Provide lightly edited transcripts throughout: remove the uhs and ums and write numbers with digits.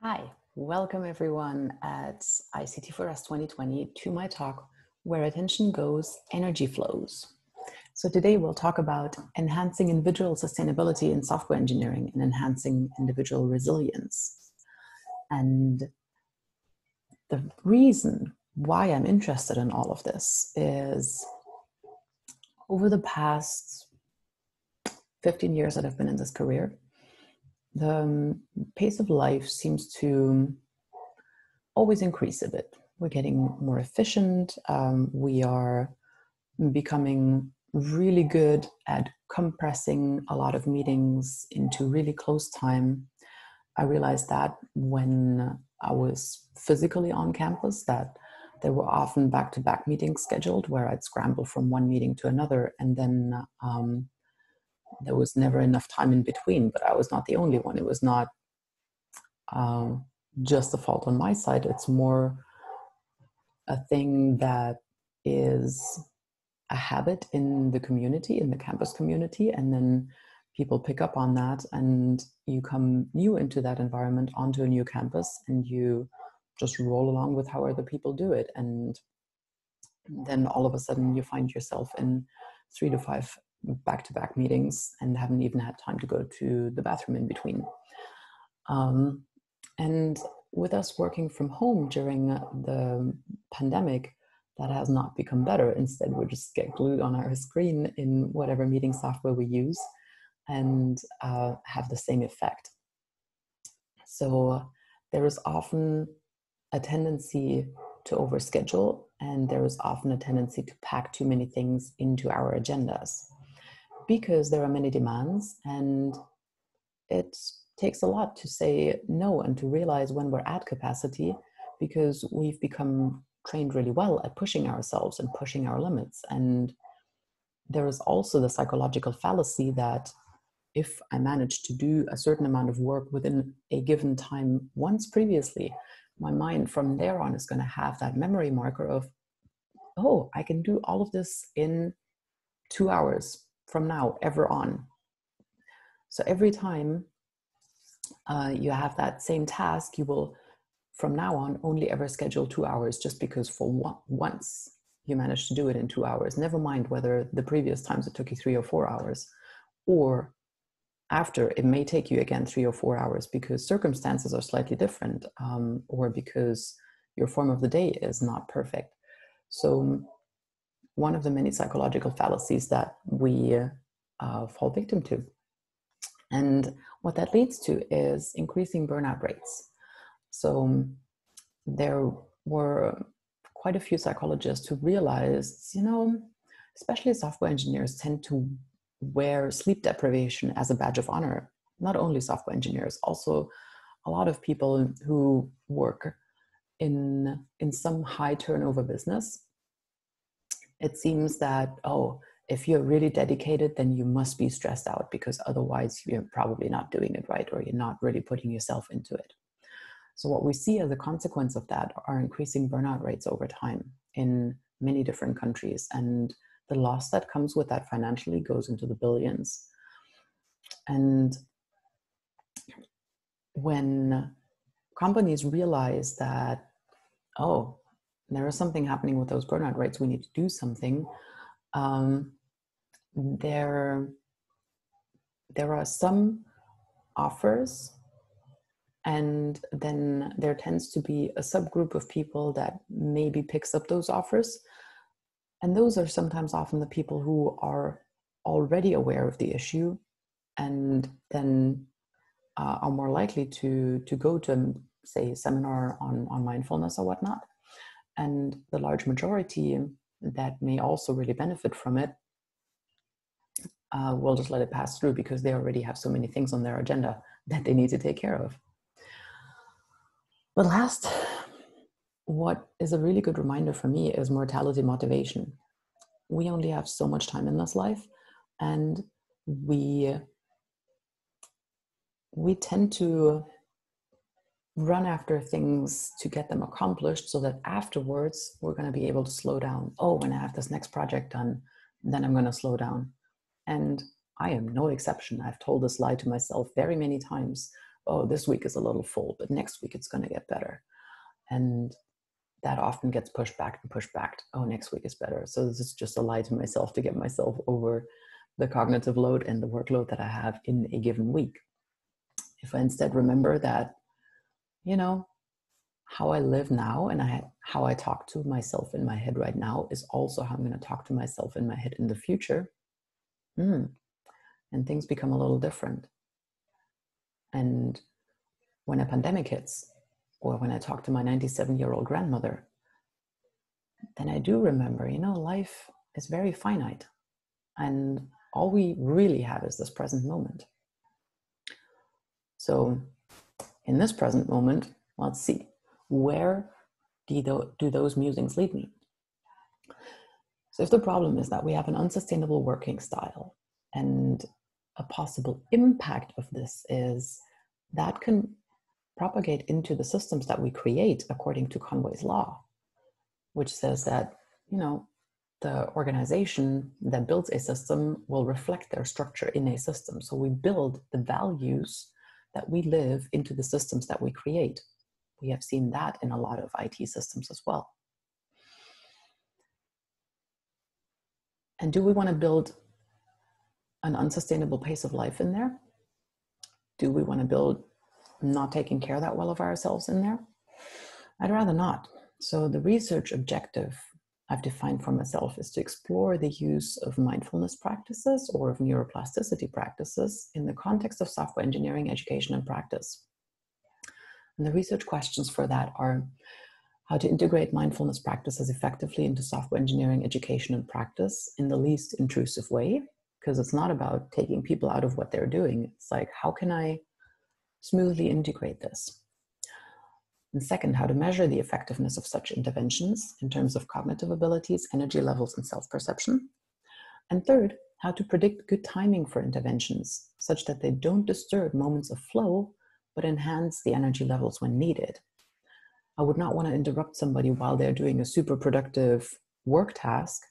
Hi, welcome everyone at ICT for Us 2020 to my talk, Where Attention Goes, Energy Flows. So today we'll talk about enhancing individual sustainability in software engineering and enhancing individual resilience. And the reason why I'm interested in all of this is over the past 15 years that I've been in this career, the pace of life seems to always increase a bit. We're getting more efficient. We are becoming really good at compressing a lot of meetings into really close time. I realized that when I was physically on campus, that there were often back-to-back meetings scheduled where I'd scramble from one meeting to another, and then there was never enough time in between. But I was not the only one. It was not just a fault on my side. It's more a thing that is a habit in the community, in the campus community, and then people pick up on that, and you come new into that environment, onto a new campus, and you just roll along with how other people do it. And then all of a sudden you find yourself in 3 to 5 back-to-back meetings and haven't even had time to go to the bathroom in between. And with us working from home during the pandemic, that has not become better. Instead, we just get glued on our screen in whatever meeting software we use and have the same effect. So there is often a tendency to overschedule, and there is often a tendency to pack too many things into our agendas because there are many demands, and it takes a lot to say no and to realize when we're at capacity, because we've become trained really well at pushing ourselves and pushing our limits. And there is also the psychological fallacy that if I manage to do a certain amount of work within a given time once previously, my mind from there on is going to have that memory marker of, oh, I can do all of this in 2 hours from now, ever on. So every time you have that same task, you will from now on only ever schedule 2 hours, just because for once you managed to do it in 2 hours. Never mind whether the previous times it took you 3 or 4 hours, or after it may take you again 3 or 4 hours because circumstances are slightly different, or because your form of the day is not perfect. So one of the many psychological fallacies that we fall victim to. And what that leads to is increasing burnout rates. So there were quite a few psychologists who realized, especially software engineers tend to wear sleep deprivation as a badge of honor. Not only software engineers, also a lot of people who work in some high turnover business. It seems that, if you're really dedicated, then you must be stressed out, because otherwise you're probably not doing it right, or you're not really putting yourself into it. So what we see as a consequence of that are increasing burnout rates over time in many different countries. And the loss that comes with that financially goes into the billions. And when companies realize that, there is something happening with those burnout rates, we need to do something, there are some offers, and then there tends to be a subgroup of people that maybe picks up those offers. And those are sometimes often the people who are already aware of the issue, and then are more likely to go to, say, a seminar on mindfulness or whatnot. And the large majority that may also really benefit from it will just let it pass through, because they already have so many things on their agenda that they need to take care of. But last, what is a really good reminder for me is mortality motivation. We only have so much time in this life, and we tend to run after things to get them accomplished, so that afterwards we're going to be able to slow down. When I have this next project done, then I'm going to slow down. And I am no exception. I've told this lie to myself very many times. oh, this week is a little full, but next week it's going to get better. And that often gets pushed back and pushed back. Oh, next week is better. So this is just a lie to myself to get myself over the cognitive load and the workload that I have in a given week. If I instead remember that, you know, how I live now and how I talk to myself in my head right now is also how I'm going to talk to myself in my head in the future. And things become a little different. And when a pandemic hits, or when I talk to my 97-year-old grandmother, then I do remember, life is very finite. And all we really have is this present moment. So in this present moment, let's see, where do those musings lead me? So if the problem is that we have an unsustainable working style, and a possible impact of this is that can propagate into the systems that we create according to Conway's law, which says that, the organization that builds a system will reflect their structure in a system. So we build the values that we live into the systems that we create. We have seen that in a lot of IT systems as well. And do we want to build an unsustainable pace of life in there? Do we want to build not taking care that well of ourselves in there? I'd rather not. So the research objective I've defined for myself is to explore the use of mindfulness practices or of neuroplasticity practices in the context of software engineering, education, and practice. And the research questions for that are how to integrate mindfulness practices effectively into software engineering, education, and practice in the least intrusive way, because it's not about taking people out of what they're doing. It's like, how can I smoothly integrate this? And second, how to measure the effectiveness of such interventions in terms of cognitive abilities, energy levels, and self-perception. And third, how to predict good timing for interventions such that they don't disturb moments of flow, but enhance the energy levels when needed. I would not want to interrupt somebody while they're doing a super productive work task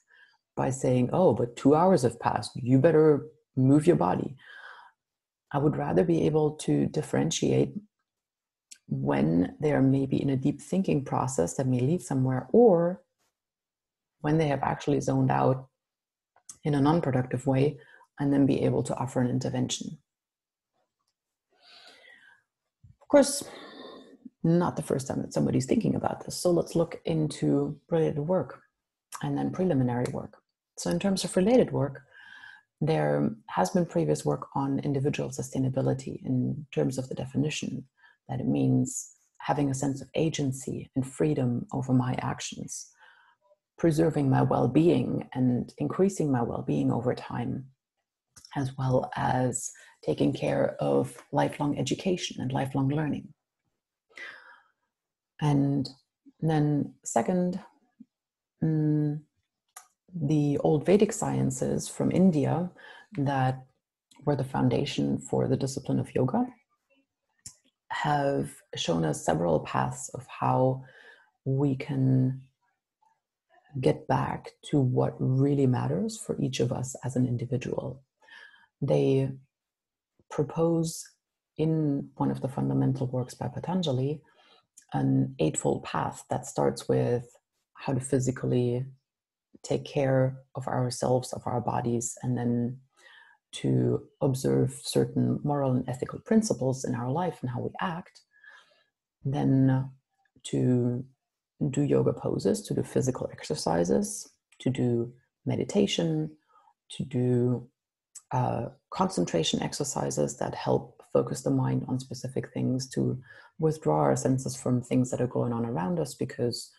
by saying, oh, but 2 hours have passed, you better move your body. I would rather be able to differentiate when they are maybe in a deep thinking process that may lead somewhere, or when they have actually zoned out in a non-productive way, and then be able to offer an intervention. Of course, not the first time that somebody's thinking about this. So let's look into related work and then preliminary work. So in terms of related work, there has been previous work on individual sustainability in terms of the definition that it means having a sense of agency and freedom over my actions, preserving my well-being and increasing my well-being over time, as well as taking care of lifelong education and lifelong learning. And then second, the old Vedic sciences from India that were the foundation for the discipline of yoga have shown us several paths of how we can get back to what really matters for each of us as an individual. They propose in one of the fundamental works by Patanjali an eightfold path that starts with how to physically take care of ourselves, of our bodies, and then to observe certain moral and ethical principles in our life and how we act, then to do yoga poses, to do physical exercises, to do meditation, to do concentration exercises that help focus the mind on specific things, to withdraw our senses from things that are going on around us, because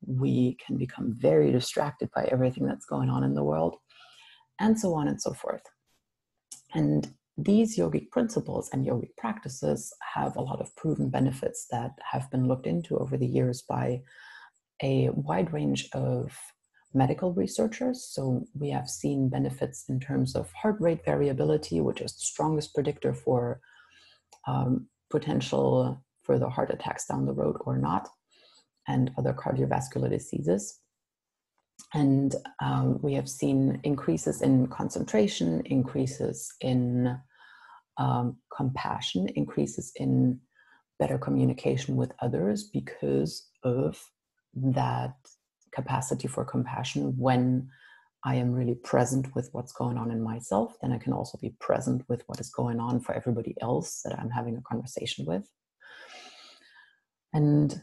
we can become very distracted by everything that's going on in the world, and so on and so forth. And these yogic principles and yogic practices have a lot of proven benefits that have been looked into over the years by a wide range of medical researchers. So we have seen benefits in terms of heart rate variability, which is the strongest predictor for potential further heart attacks down the road or not, and other cardiovascular diseases. And we have seen increases in concentration, increases in compassion, increases in better communication with others because of that capacity for compassion. When I am really present with what's going on in myself, then I can also be present with what is going on for everybody else that I'm having a conversation with. And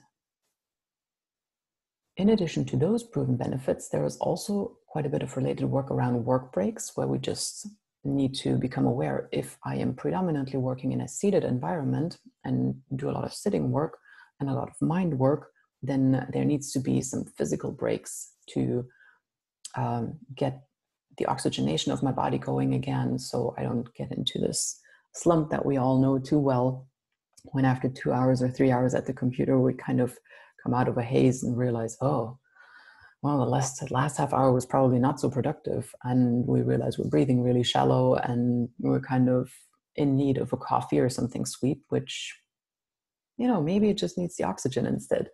in addition to those proven benefits, there is also quite a bit of related work around work breaks, where we just need to become aware. If I am predominantly working in a seated environment and do a lot of sitting work and a lot of mind work, then there needs to be some physical breaks to get the oxygenation of my body going again, so I don't get into this slump that we all know too well, when after 2 hours or 3 hours at the computer, we kind of come out of a haze and realize, oh, well, the last half hour was probably not so productive. And we realize we're breathing really shallow and we're kind of in need of a coffee or something sweet, which, you know, maybe it just needs the oxygen instead.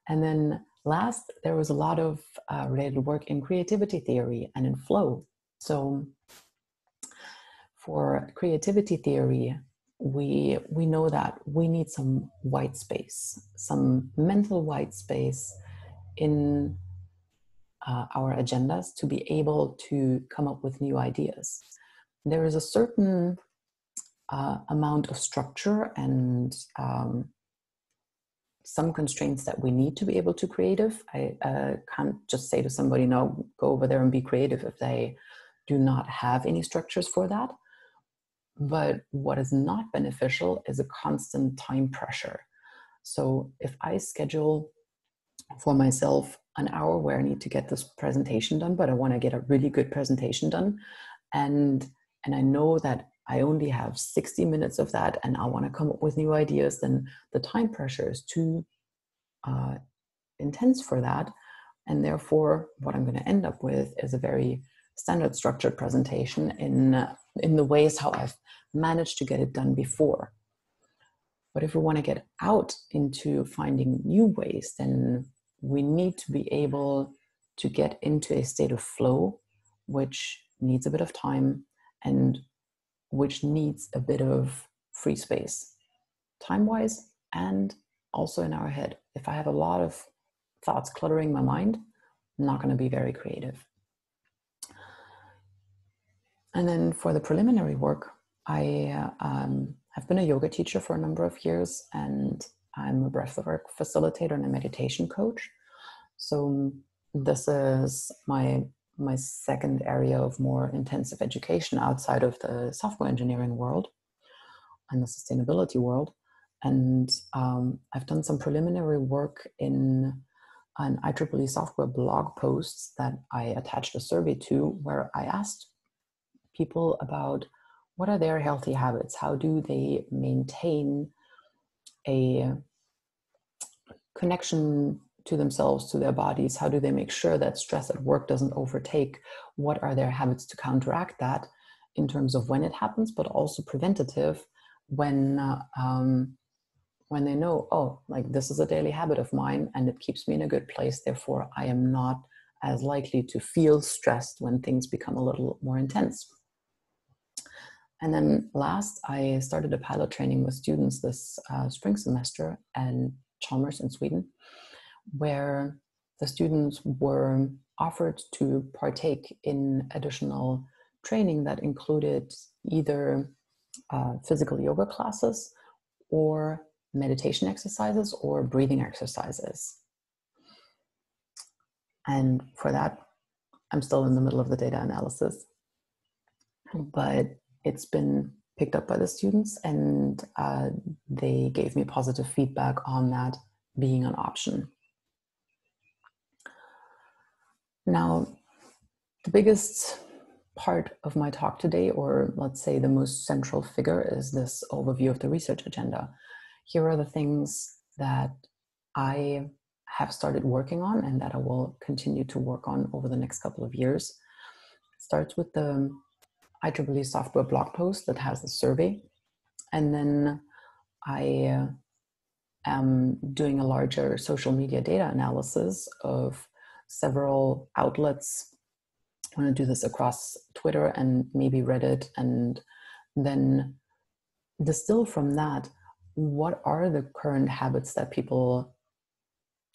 And then last, there was a lot of related work in creativity theory and in flow. So for creativity theory, we know that we need some white space, some mental white space in our agendas to be able to come up with new ideas. There is a certain amount of structure and some constraints that we need to be able to creative. I can't just say to somebody, no, go over there and be creative, if they do not have any structures for that. But what is not beneficial is a constant time pressure. So if I schedule for myself an hour where I need to get this presentation done, but I want to get a really good presentation done, and I know that I only have 60 minutes of that, and I want to come up with new ideas, then the time pressure is too intense for that. And therefore, what I'm going to end up with is a very standard structured presentation in the ways how I've managed to get it done before. But if we want to get out into finding new ways, then we need to be able to get into a state of flow, which needs a bit of time and which needs a bit of free space, time-wise and also in our head. If I have a lot of thoughts cluttering my mind, I'm not going to be very creative. And then for the preliminary work, I have been a yoga teacher for a number of years, and I'm a breathwork facilitator and a meditation coach. So this is my second area of more intensive education outside of the software engineering world and the sustainability world. And I've done some preliminary work in an IEEE software blog post that I attached a survey to, where I asked people about what are their healthy habits, how do they maintain a connection to themselves, to their bodies, how do they make sure that stress at work doesn't overtake, what are their habits to counteract that in terms of when it happens, but also preventative when they know, oh, like this is a daily habit of mine and it keeps me in a good place, therefore I am not as likely to feel stressed when things become a little more intense. And then last, I started a pilot training with students this spring semester at Chalmers in Sweden, where the students were offered to partake in additional training that included either physical yoga classes or meditation exercises or breathing exercises. And for that, I'm still in the middle of the data analysis, but it's been picked up by the students, and they gave me positive feedback on that being an option. Now, the biggest part of my talk today, or let's say the most central figure, is this overview of the research agenda. Here are the things that I have started working on and that I will continue to work on over the next couple of years. It starts with the IEEE software blog post that has the survey. And then I am doing a larger social media data analysis of several outlets. I want to do this across Twitter and maybe Reddit, and then distill from that, what are the current habits that people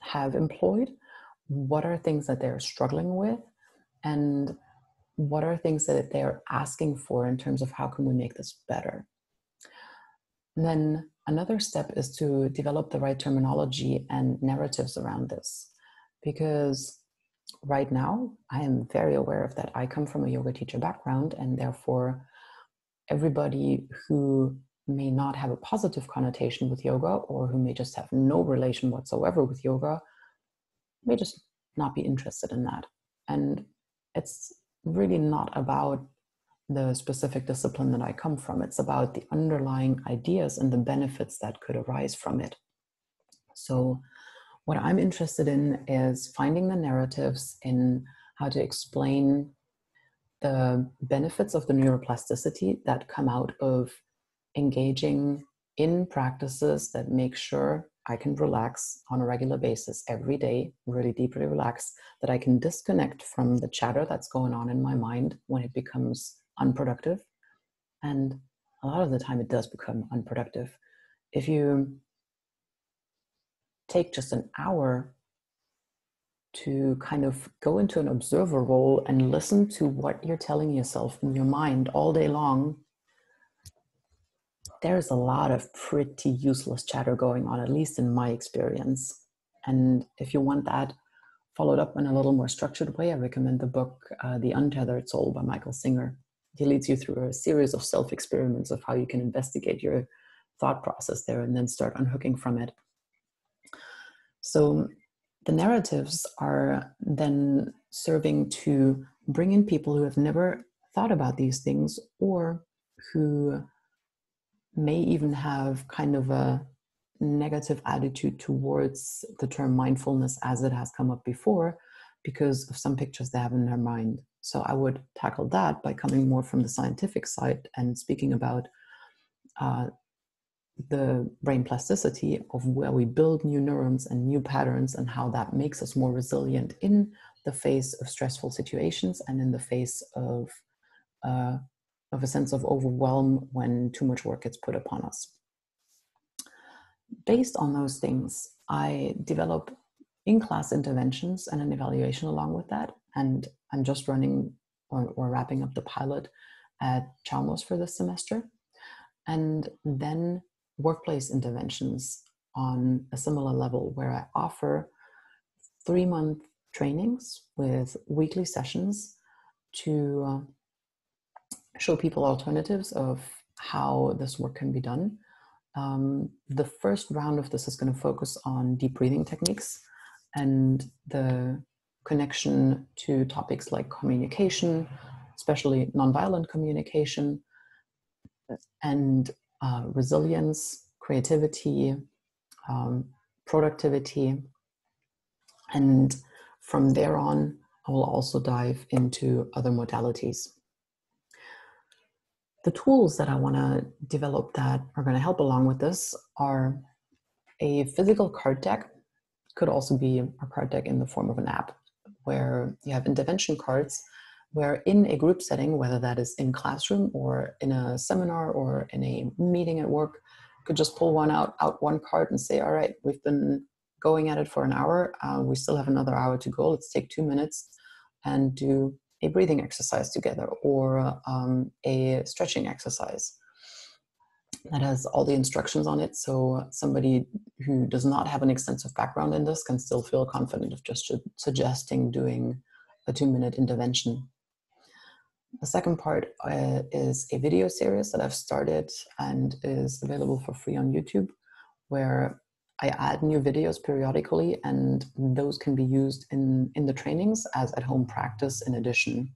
have employed? What are things that they're struggling with? And what are things that they're asking for in terms of how can we make this better? And then another step is to develop the right terminology and narratives around this. Because right now, I am very aware of that. I come from a yoga teacher background, and therefore everybody who may not have a positive connotation with yoga, or who may just have no relation whatsoever with yoga, may just not be interested in that. And it's really not about the specific discipline that I come from. It's about the underlying ideas and the benefits that could arise from it. So what I'm interested in is finding the narratives in how to explain the benefits of the neuroplasticity that come out of engaging in practices that make sure I can relax on a regular basis every day, really deeply relax, that I can disconnect from the chatter that's going on in my mind when it becomes unproductive. And a lot of the time it does become unproductive. If you take just an hour to kind of go into an observer role and listen to what you're telling yourself in your mind all day long, there's a lot of pretty useless chatter going on, at least in my experience. And if you want that followed up in a little more structured way, I recommend the book, The Untethered Soul by Michael Singer. He leads you through a series of self-experiments of how you can investigate your thought process there and then start unhooking from it. So the narratives are then serving to bring in people who have never thought about these things, or who may even have kind of a negative attitude towards the term mindfulness as it has come up before, because of some pictures they have in their mind. So I would tackle that by coming more from the scientific side and speaking about the brain plasticity of where we build new neurons and new patterns, and how that makes us more resilient in the face of stressful situations and in the face of a sense of overwhelm when too much work gets put upon us. Based on those things, I develop in-class interventions and an evaluation along with that. And I'm just running or wrapping up the pilot at Chalmers for this semester. And then workplace interventions on a similar level, where I offer 3-month trainings with weekly sessions to show people alternatives of how this work can be done. The first round of this is going to focus on deep breathing techniques and the connection to topics like communication, especially nonviolent communication, and resilience, creativity, productivity. And from there on, I will also dive into other modalities. The tools that I want to develop that are going to help along with this are a physical card deck. Could also be a card deck in the form of an app, where you have intervention cards, where in a group setting, whether that is in classroom or in a seminar or in a meeting at work, could just pull out one card and say, all right, we've been going at it for an hour. We still have another hour to go. Let's take 2 minutes and do a breathing exercise together, or a stretching exercise that has all the instructions on it. So somebody who does not have an extensive background in this can still feel confident of just suggesting doing a 2-minute intervention. The second part is a video series that I've started and is available for free on YouTube, where I add new videos periodically, and those can be used in the trainings as at-home practice in addition.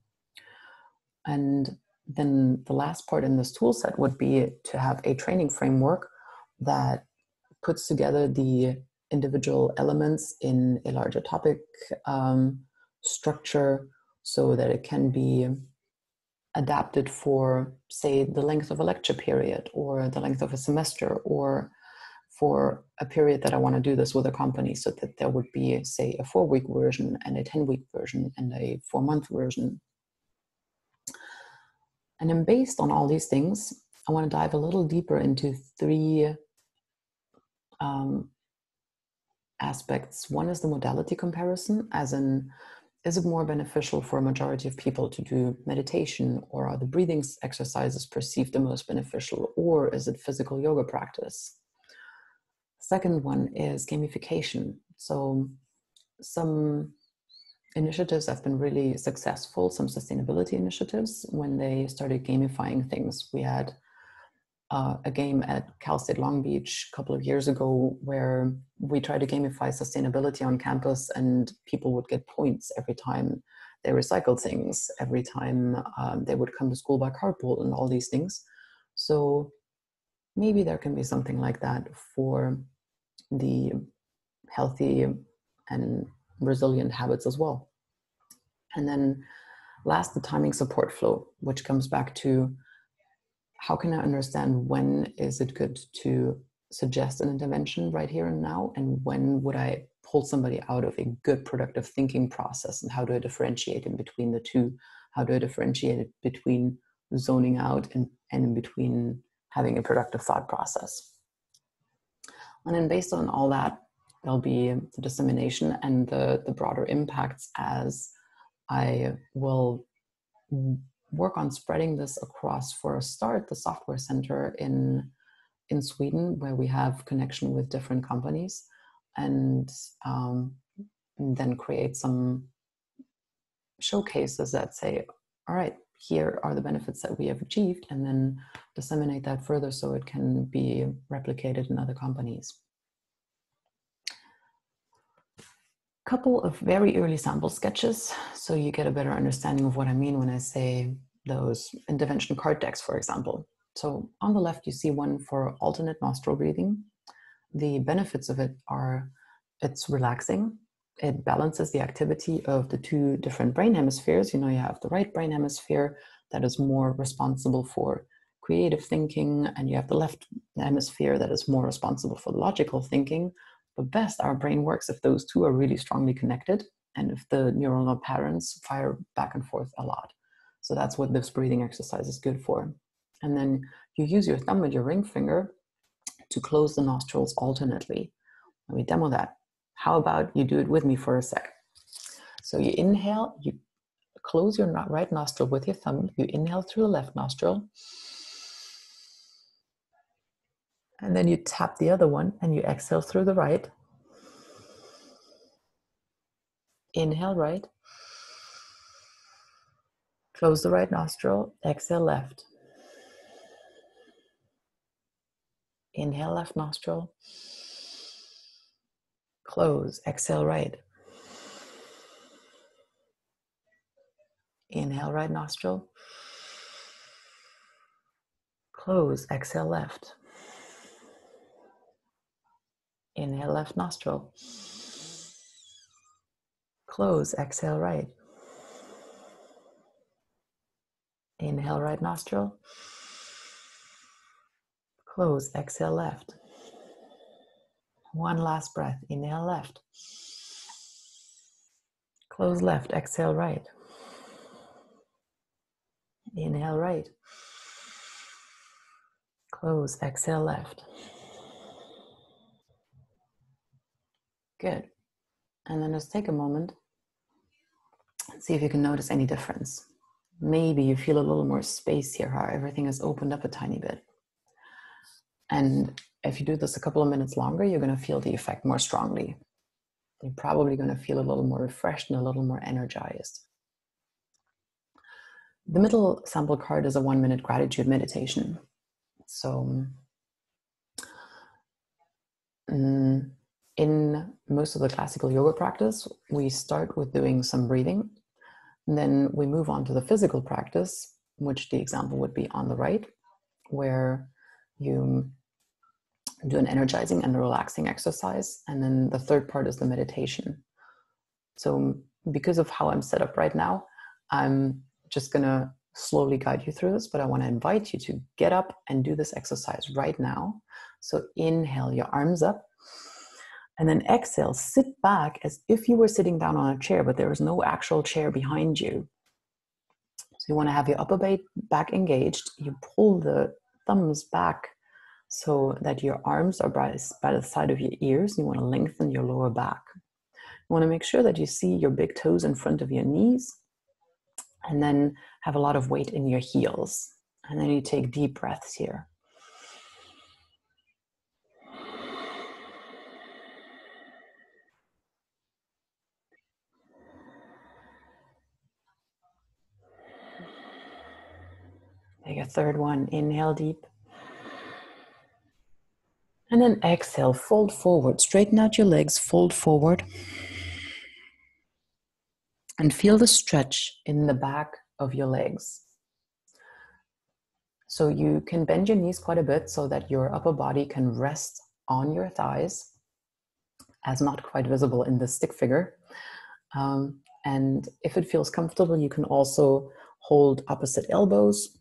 And then the last part in this tool set would be to have a training framework that puts together the individual elements in a larger topic structure, so that it can be adapted for, say, the length of a lecture period, or the length of a semester, or for a period that I want to do this with a company, so that there would be, say, a 4-week version and a 10-week version and a 4-month version. And then based on all these things, I want to dive a little deeper into three aspects. One is the modality comparison, as in, is it more beneficial for a majority of people to do meditation, or are the breathing exercises perceived the most beneficial, or is it physical yoga practice? Second one is gamification. So some initiatives have been really successful, some sustainability initiatives, when they started gamifying things. We had a game at Cal State Long Beach a couple of years ago where we tried to gamify sustainability on campus, and people would get points every time they recycled things, every time they would come to school by carpool and all these things. So maybe there can be something like that for the healthy and resilient habits as well. And then last, the timing support flow, which comes back to how can I understand when is it good to suggest an intervention right here and now, and when would I pull somebody out of a good productive thinking process, and how do I differentiate in between the two? How do I differentiate it between zoning out and in between having a productive thought process? And then based on all that, there'll be the dissemination and the broader impacts, as I will work on spreading this across, for a start, the software center in Sweden, where we have connection with different companies, and then create some showcases that say, all right, here are the benefits that we have achieved, and then disseminate that further so it can be replicated in other companies. Couple of very early sample sketches, so you get a better understanding of what I mean when I say those intervention card decks, for example. So on the left, you see one for alternate nostril breathing. The benefits of it are it's relaxing. It balances the activity of the two different brain hemispheres. You know, you have the right brain hemisphere that is more responsible for creative thinking, and you have the left hemisphere that is more responsible for logical thinking. But best, our brain works if those two are really strongly connected, and if the neuronal patterns fire back and forth a lot. So that's what this breathing exercise is good for. And then you use your thumb and your ring finger to close the nostrils alternately. Let me demo that. How about you do it with me for a sec? So you inhale, you close your right nostril with your thumb, you inhale through the left nostril, and then you tap the other one and you exhale through the right. Inhale right, close the right nostril, exhale left. Inhale left nostril, close, exhale right. Inhale right nostril, close, exhale left. Inhale left nostril, close, exhale right. Inhale right nostril, close, exhale left. One last breath. Inhale left, close left, exhale right. Inhale right, close, exhale left. Good. And then just take a moment and see if you can notice any difference. Maybe you feel a little more space here, how everything is opened up a tiny bit. And if you do this a couple of minutes longer, you're going to feel the effect more strongly. You're probably going to feel a little more refreshed and a little more energized. The middle sample card is a 1-minute gratitude meditation. So in most of the classical yoga practice, we start with doing some breathing. And then we move on to the physical practice, which the example would be on the right, where you do an energizing and a relaxing exercise. And then the third part is the meditation. So because of how I'm set up right now, I'm just going to slowly guide you through this, but I want to invite you to get up and do this exercise right now. So inhale, your arms up, and then exhale, sit back as if you were sitting down on a chair, but there is no actual chair behind you. So you want to have your upper back engaged. You pull the thumbs back so that your arms are by the side of your ears. You want to lengthen your lower back. You want to make sure that you see your big toes in front of your knees, and then have a lot of weight in your heels. And then you take deep breaths here. Take a third one. Inhale deep. And then exhale, fold forward. Straighten out your legs, fold forward. And feel the stretch in the back of your legs. So you can bend your knees quite a bit so that your upper body can rest on your thighs, as not quite visible in the stick figure. And if it feels comfortable, you can also hold opposite elbows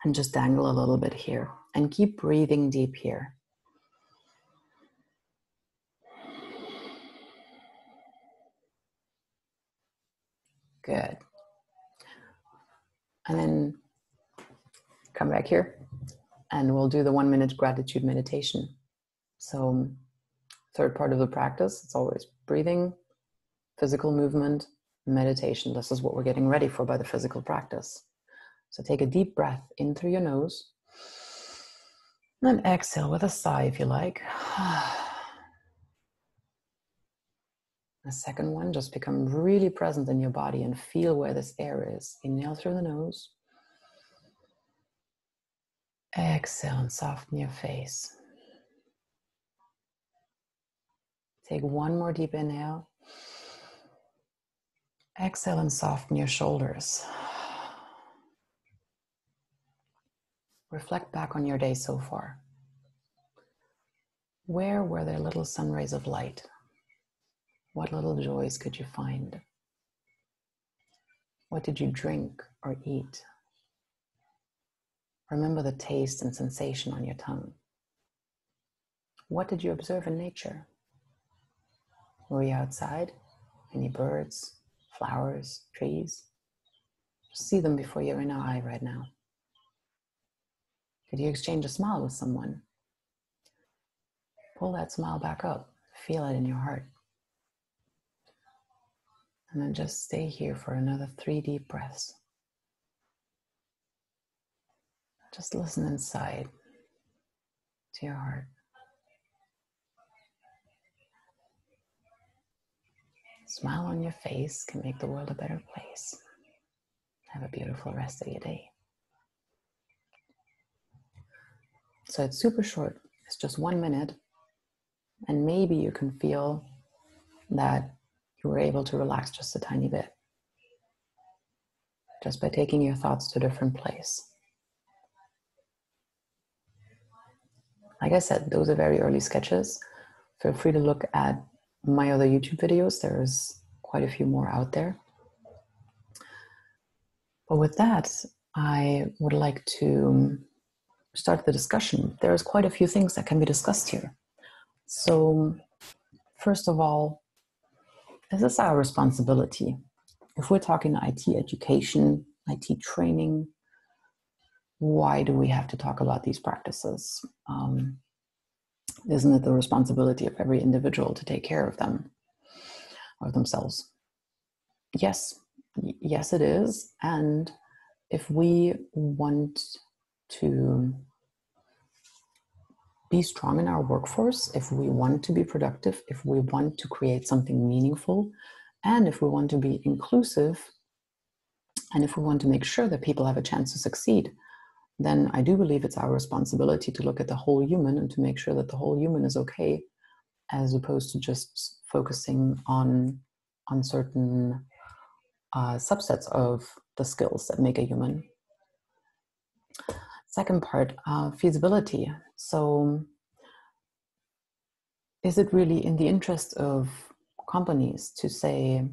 and just dangle a little bit here. And keep breathing deep here. Good. And then come back here and we'll do the 1 minute gratitude meditation. So third part of the practice, it's always breathing, physical movement, meditation. This is what we're getting ready for by the physical practice. So take a deep breath in through your nose. And then exhale with a sigh if you like. The second one, just become really present in your body and feel where this air is. Inhale through the nose. Exhale and soften your face. Take one more deep inhale. Exhale and soften your shoulders. Reflect back on your day so far. Where were there little sun rays of light? What little joys could you find? What did you drink or eat? Remember the taste and sensation on your tongue. What did you observe in nature? Were you outside? Any birds, flowers, trees? Just see them before your inner eye right now. Did you exchange a smile with someone? Pull that smile back up. Feel it in your heart. And then just stay here for another 3 deep breaths. Just listen inside to your heart. Smile on your face can make the world a better place. Have a beautiful rest of your day. So it's super short. It's just 1 minute. And maybe you can feel that you were able to relax just a tiny bit. Just by taking your thoughts to a different place. Like I said, those are very early sketches. Feel free to look at my other YouTube videos. There's quite a few more out there. But with that, I would like to start the discussion. There's quite a few things that can be discussed here. So, first of all, is this our responsibility? If we're talking IT education, IT training, why do we have to talk about these practices? Isn't it the responsibility of every individual to take care of them or themselves? Yes, it is. And if we want to be strong in our workforce, if we want to be productive, if we want to create something meaningful, and if we want to be inclusive, and if we want to make sure that people have a chance to succeed, then I do believe it's our responsibility to look at the whole human and to make sure that the whole human is okay, as opposed to just focusing on certain subsets of the skills that make a human. Second part, feasibility. So is it really in the interest of companies to say,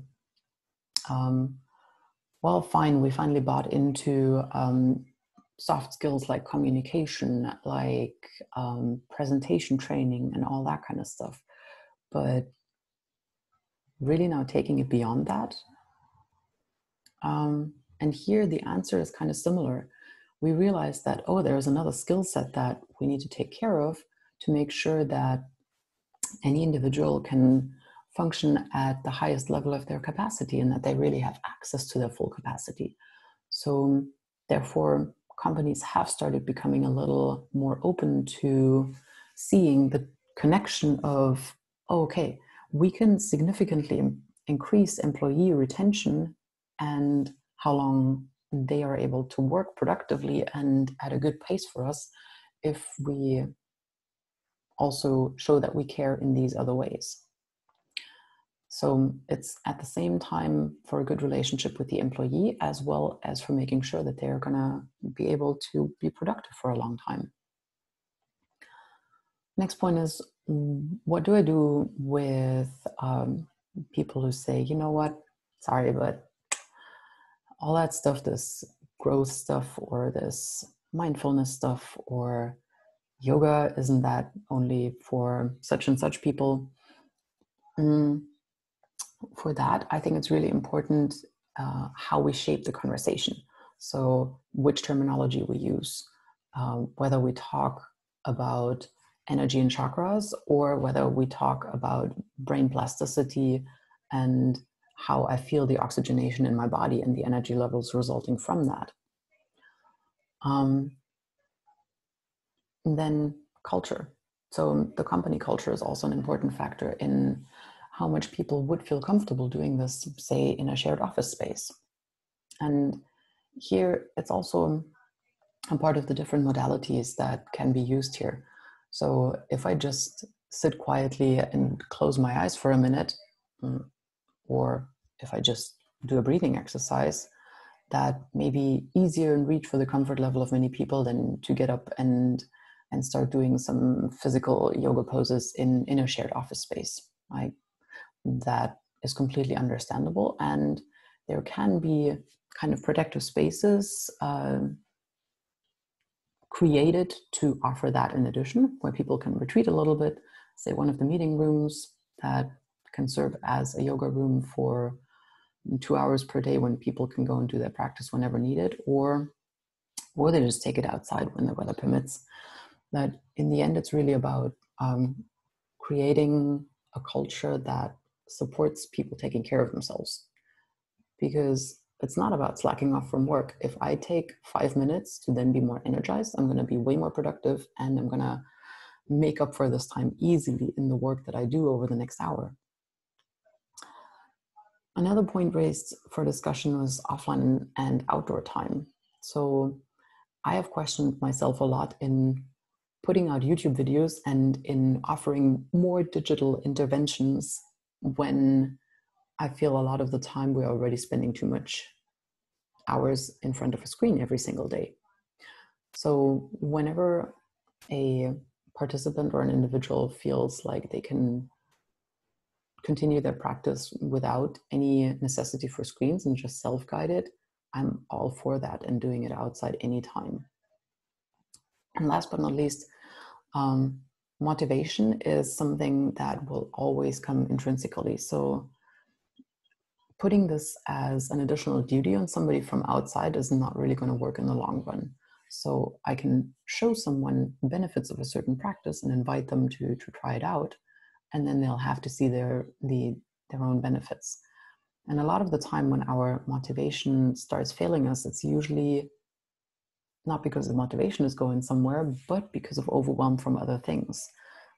well, fine, we finally bought into soft skills like communication, like presentation training and all that kind of stuff. But really now taking it beyond that. And here the answer is kind of similar. we realized that, oh, there's another skill set that we need to take care of to make sure that any individual can function at the highest level of their capacity and that they really have access to their full capacity. So therefore, companies have started becoming a little more open to seeing the connection of, oh, okay, we can significantly increase employee retention and how long they are able to work productively and at a good pace for us if we also show that we care in these other ways. So it's at the same time for a good relationship with the employee, as well as for making sure that they're going to be able to be productive for a long time. Next point is, what do I do with people who say, you know what, sorry, but all that stuff, this growth stuff or this mindfulness stuff or yoga, isn't that only for such and such people? For that, I think it's really important how we shape the conversation. So which terminology we use, whether we talk about energy and chakras or whether we talk about brain plasticity and how I feel the oxygenation in my body and the energy levels resulting from that. And then culture. So the company culture is also an important factor in how much people would feel comfortable doing this, say, in a shared office space. And here it's also a part of the different modalities that can be used here. So if I just sit quietly and close my eyes for a minute, or if I just do a breathing exercise, that may be easier and reach for the comfort level of many people than to get up and start doing some physical yoga poses in a shared office space. That is completely understandable, and there can be kind of protective spaces created to offer that in addition, where people can retreat a little bit, say one of the meeting rooms that can serve as a yoga room for 2 hours per day when people can go and do their practice whenever needed, or they just take it outside when the weather permits. That in the end, it's really about creating a culture that supports people taking care of themselves. Because it's not about slacking off from work. If I take 5 minutes to then be more energized, I'm going to be way more productive, and I'm going to make up for this time easily in the work that I do over the next hour. Another point raised for discussion was offline and outdoor time. So I have questioned myself a lot in putting out YouTube videos and in offering more digital interventions when I feel a lot of the time we're already spending too much hours in front of a screen every single day. So whenever a participant or an individual feels like they can continue their practice without any necessity for screens and just self-guided, I'm all for that and doing it outside anytime. And last but not least, motivation is something that will always come intrinsically. So putting this as an additional duty on somebody from outside is not really going to work in the long run. So I can show someone benefits of a certain practice and invite them to try it out, and then they'll have to see their own benefits. And a lot of the time when our motivation starts failing us, it's usually not because the motivation is going somewhere, but because of overwhelm from other things.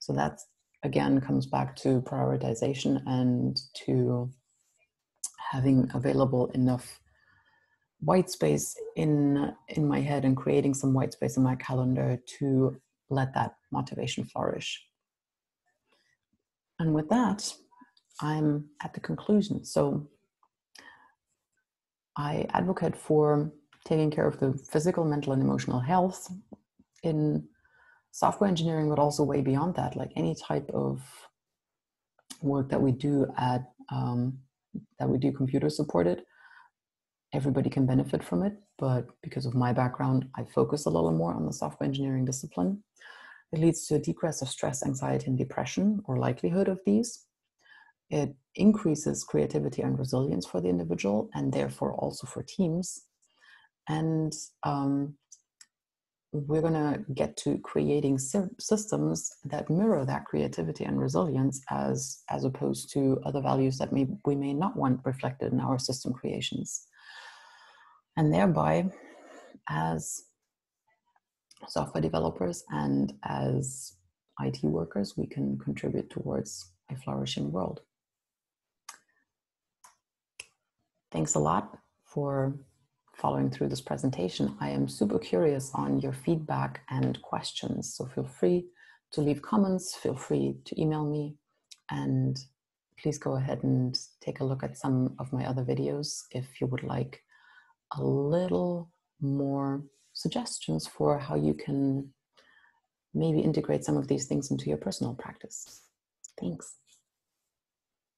So that, again, comes back to prioritization and to having available enough white space in my head and creating some white space in my calendar to let that motivation flourish. And with that, I'm at the conclusion. So I advocate for taking care of the physical, mental, and emotional health in software engineering, but also way beyond that, like any type of work that we do computer supported. Everybody can benefit from it, but because of my background, I focus a little more on the software engineering discipline. It leads to a decrease of stress, anxiety, and depression, or likelihood of these. It increases creativity and resilience for the individual, and therefore also for teams. And we're going to get to creating systems that mirror that creativity and resilience as opposed to other values that we may not want reflected in our system creations. And thereby, as software developers and as IT workers, we can contribute towards a flourishing world. Thanks a lot for following through this presentation. I am super curious on your feedback and questions, so feel free to leave comments, feel free to email me, and please go ahead and take a look at some of my other videos if you would like a little more suggestions for how you can maybe integrate some of these things into your personal practice. Thanks.